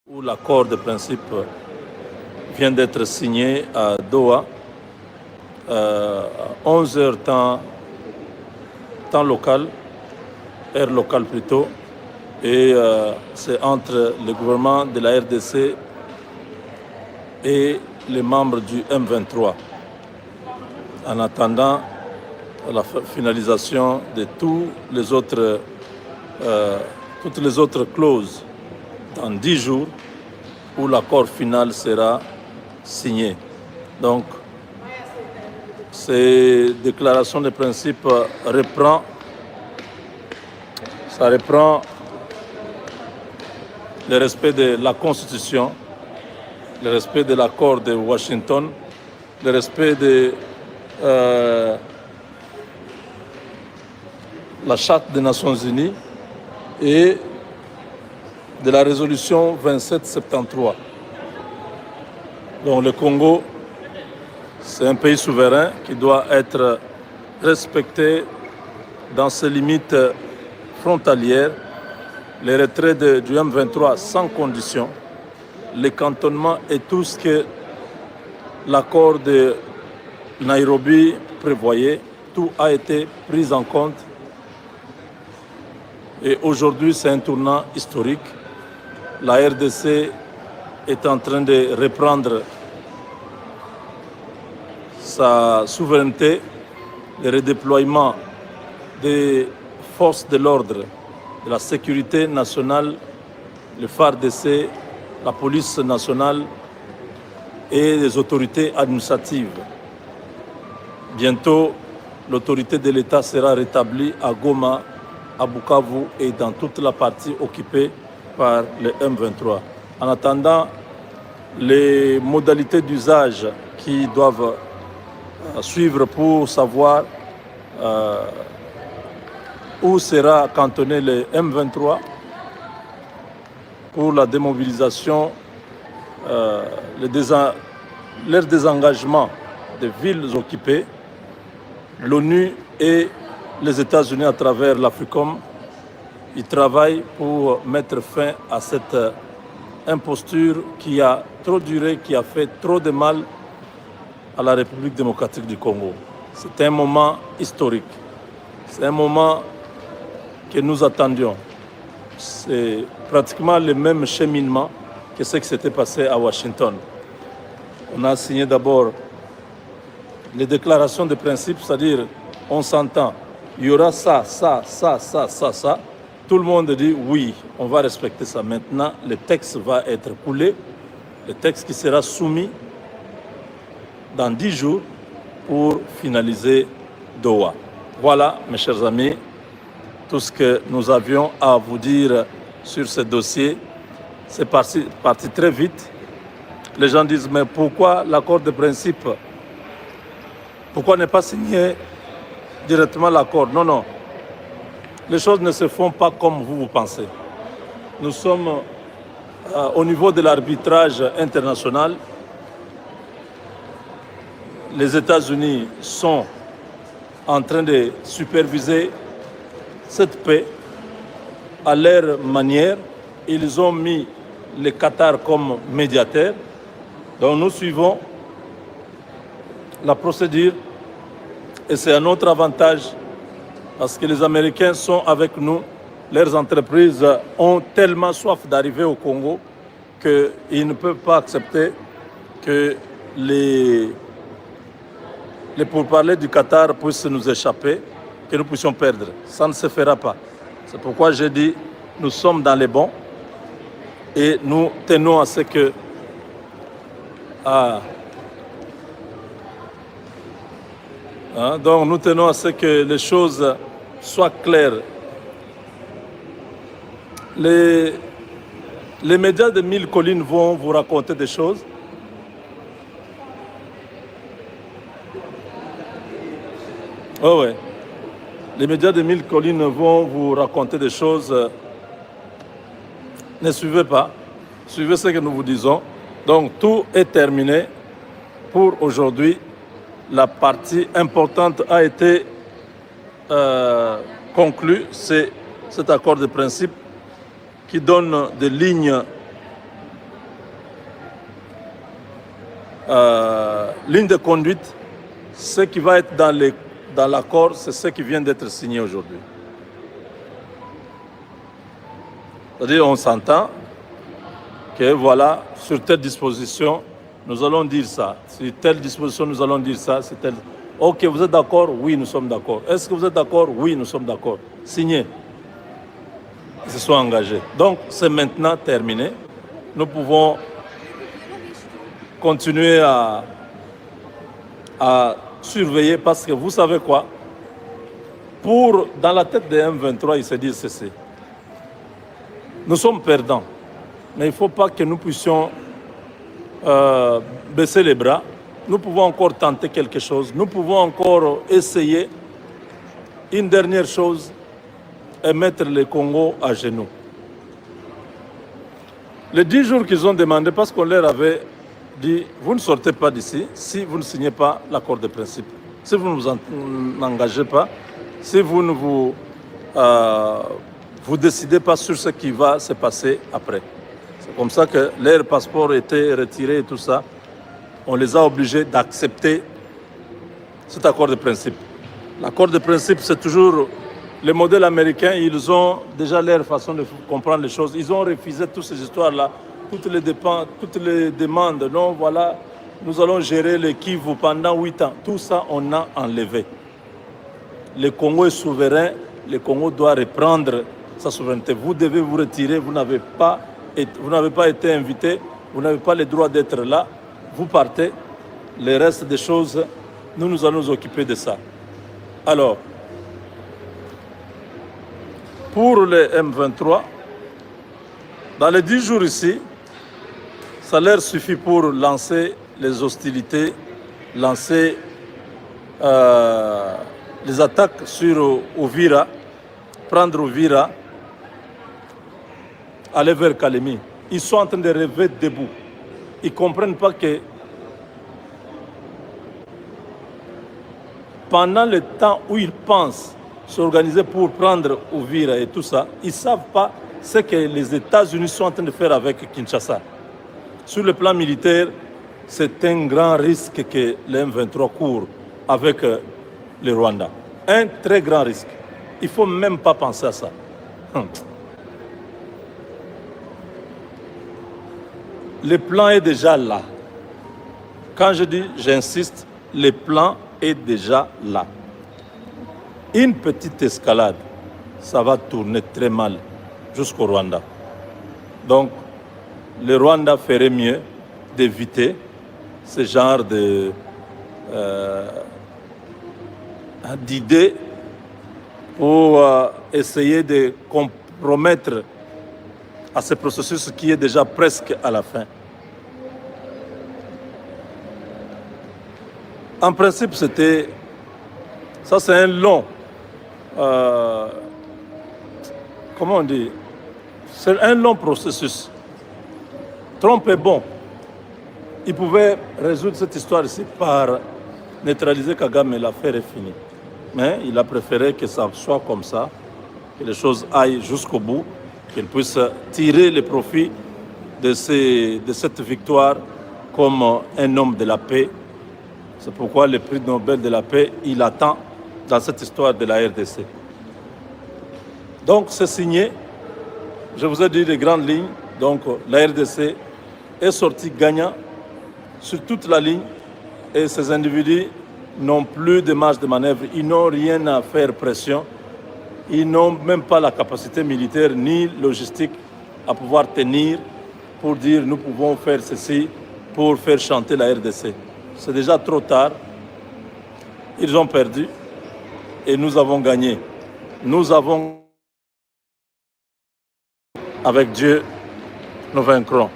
où l'accord de principe vient d'être signé à Doha, à 11 heures temps local, heure locale plutôt, et c'est entre le gouvernement de la RDC et les membres du M23, en attendant la finalisation de toutes les autres clauses dans 10 jours où l'accord final sera signé. Donc, ces déclarations de principe reprend le respect de la Constitution, le respect de l'accord de Washington, le respect de la Charte des Nations Unies et de la résolution 2773. Donc le Congo, c'est un pays souverain qui doit être respecté dans ses limites frontalières, les retraits du M23 sans condition, les cantonnements et tout ce que l'accord de Nairobi prévoyait, tout a été pris en compte. Et aujourd'hui, c'est un tournant historique. La RDC est en train de reprendre sa souveraineté, le redéploiement des forces de l'ordre, de la sécurité nationale, le FARDC, la police nationale et les autorités administratives. Bientôt, l'autorité de l'État sera rétablie à Goma, à Bukavu et dans toute la partie occupée par le M23. En attendant, les modalités d'usage qui doivent suivre pour savoir où sera cantonné le M23 pour la démobilisation, leur désengagement des villes occupées, l'ONU et les États-Unis à travers l'Africom, ils travaillent pour mettre fin à cette imposture qui a trop duré, qui a fait trop de mal à la République démocratique du Congo. C'est un moment historique. C'est un moment que nous attendions. C'est pratiquement le même cheminement que ce qui s'était passé à Washington. On a signé d'abord les déclarations de principe, c'est-à-dire on s'entend, il y aura ça. Tout le monde dit oui, on va respecter ça. Maintenant, le texte va être coulé, le texte qui sera soumis dans 10 jours pour finaliser Doha. Voilà, mes chers amis, tout ce que nous avions à vous dire sur ce dossier. C'est parti très vite. Les gens disent, mais pourquoi l'accord de principe? Pourquoi ne pas signer directement l'accord? Non. Les choses ne se font pas comme vous pensez. Nous sommes au niveau de l'arbitrage international. Les États-Unis sont en train de superviser cette paix à leur manière. Ils ont mis le Qatar comme médiateur. Donc nous suivons la procédure et c'est à notre avantage parce que les Américains sont avec nous. Leurs entreprises ont tellement soif d'arriver au Congo qu'ils ne peuvent pas accepter que les pourparlers du Qatar puissent nous échapper, que nous puissions perdre. Ça ne se fera pas. C'est pourquoi j'ai dit, nous sommes dans les bons et nous tenons à ce que donc nous tenons à ce que les choses soient claires. Les médias de Mille Collines vont vous raconter des choses. Oh ouais. Les médias de Mille Collines vont vous raconter des choses. Ne suivez pas. Suivez ce que nous vous disons. Donc tout est terminé pour aujourd'hui. La partie importante a été conclue. C'est cet accord de principe qui donne des lignes ligne de conduite, ce qui va être dans l'accord, c'est ce qui vient d'être signé aujourd'hui. C'est-à-dire, on s'entend que voilà, sur telle disposition, nous allons dire ça. Sur telle disposition, nous allons dire ça. C'est tel... Ok, vous êtes d'accord? Oui, nous sommes d'accord. Est-ce que vous êtes d'accord? Oui, nous sommes d'accord. Signez. Ils se sont engagés. Donc, c'est maintenant terminé. Nous pouvons continuer à surveiller parce que vous savez quoi? Dans la tête des M23, ils se disent ceci. Nous sommes perdants, mais il ne faut pas que nous puissions baisser les bras. Nous pouvons encore tenter quelque chose. Nous pouvons encore essayer une dernière chose et mettre le Congo à genoux. Les 10 jours qu'ils ont demandé, parce qu'on leur avait dit, vous ne sortez pas d'ici si vous ne signez pas l'accord de principe. Si vous ne vous engagez pas, si vous ne vous décidez pas sur ce qui va se passer après. C'est comme ça que leur passeport était retiré et tout ça. On les a obligés d'accepter cet accord de principe. L'accord de principe, c'est toujours le modèle américain. Ils ont déjà leur façon de comprendre les choses. Ils ont refusé toutes ces histoires-là, toutes les demandes. Non, voilà, nous allons gérer le Kivu pendant 8 ans. Tout ça, on a enlevé. Le Congo est souverain. Le Congo doit reprendre sa souveraineté. Vous devez vous retirer. Vous n'avez pas été invité. Vous n'avez pas le droit d'être là. Vous partez. Le reste des choses, nous allons nous occuper de ça. Alors, pour les M23, dans les 10 jours ici, ça leur suffit pour lancer les hostilités, lancer les attaques sur Uvira, prendre Uvira, aller vers Kalemi. Ils sont en train de rêver debout. Ils ne comprennent pas que pendant le temps où ils pensent s'organiser pour prendre Uvira et tout ça, ils ne savent pas ce que les États-Unis sont en train de faire avec Kinshasa. Sur le plan militaire, c'est un grand risque que les M23 courent avec le Rwanda. Un très grand risque. Il ne faut même pas penser à ça. Le plan est déjà là. Quand je dis, j'insiste, le plan est déjà là. Une petite escalade, ça va tourner très mal jusqu'au Rwanda. Donc, le Rwanda ferait mieux d'éviter ce genre d'idées pour essayer de compromettre à ce processus qui est déjà presque à la fin. En principe, ça c'est un long, comment on dit, c'est un long processus. Trump est bon. Il pouvait résoudre cette histoire ici par neutraliser Kagame et l'affaire est finie. Mais il a préféré que ça soit comme ça, que les choses aillent jusqu'au bout, qu'il puisse tirer le profit de cette victoire comme un homme de la paix. C'est pourquoi le prix Nobel de la paix, il attend dans cette histoire de la RDC. Donc c'est signé. Je vous ai dit les grandes lignes. Donc la RDC est sortie gagnant sur toute la ligne et ces individus n'ont plus de marge de manœuvre. Ils n'ont rien à faire pression. Ils n'ont même pas la capacité militaire ni logistique à pouvoir tenir pour dire nous pouvons faire ceci pour faire chanter la RDC. C'est déjà trop tard. Ils ont perdu et nous avons gagné. Nous avons, avec Dieu, nous vaincrons.